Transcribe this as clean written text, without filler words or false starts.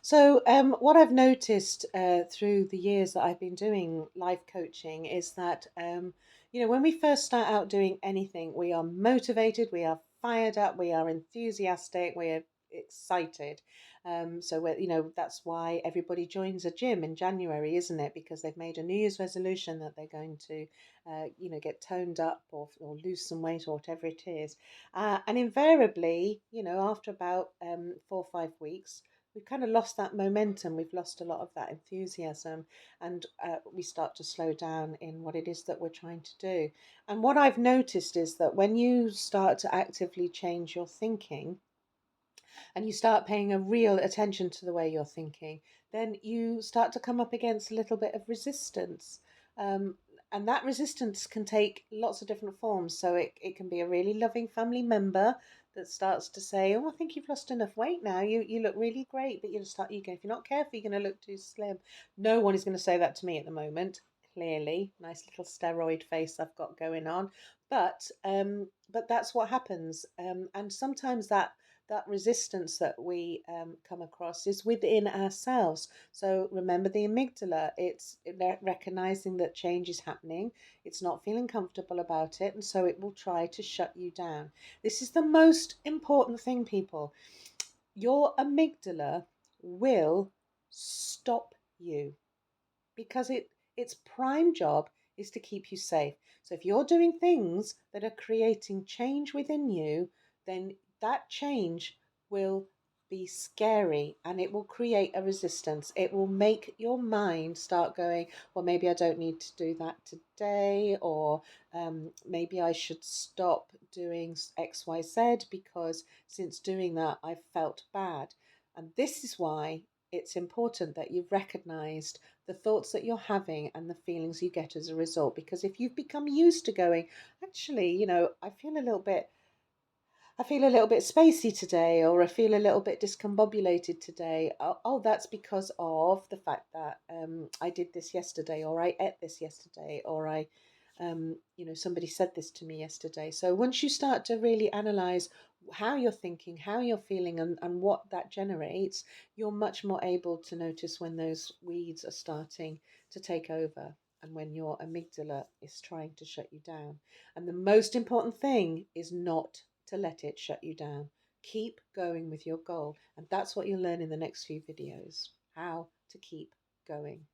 So, what I've noticed through the years that I've been doing life coaching is that, when we first start out doing anything, we are motivated, we are fired up, we are enthusiastic, we are excited. That's why everybody joins a gym in January, isn't it? Because they've made a New Year's resolution that they're going to, get toned up or lose some weight or whatever it is. And invariably, after about 4 or 5 weeks, we've kind of lost that momentum. We've lost a lot of that enthusiasm, and we start to slow down in what it is that we're trying to do. And what I've noticed is that when you start to actively change your thinking and you start paying a real attention to the way you're thinking, then you start to come up against a little bit of resistance. Um, and that resistance can take lots of different forms. So it can be a really loving family member that starts to say, "Oh, I think you've lost enough weight now. You look really great, but if you're not careful, you're going to look too slim." No one is going to say that to me at the moment. Clearly, nice little steroid face I've got going on, but that's what happens. And sometimes that resistance that we come across is within ourselves. So remember the amygdala, it's recognizing that change is happening, it's not feeling comfortable about it, and so it will try to shut you down. This is the most important thing, people. Your amygdala will stop you because its prime job is to keep you safe. So if you're doing things that are creating change within you, then that change will be scary and it will create a resistance. It will make your mind start going, well, maybe I don't need to do that today, or maybe I should stop doing XYZ because since doing that, I've felt bad. And this is why it's important that you've recognized the thoughts that you're having and the feelings you get as a result. Because if you've become used to going, actually, I feel a little bit spacey today, or I feel a little bit discombobulated today. Oh, that's because of the fact that I did this yesterday, or I ate this yesterday, or somebody said this to me yesterday. So once you start to really analyze how you're thinking, how you're feeling, and what that generates, you're much more able to notice when those weeds are starting to take over and when your amygdala is trying to shut you down. And the most important thing is not to let it shut you down. Keep going with your goal. And that's what you'll learn in the next few videos, how to keep going.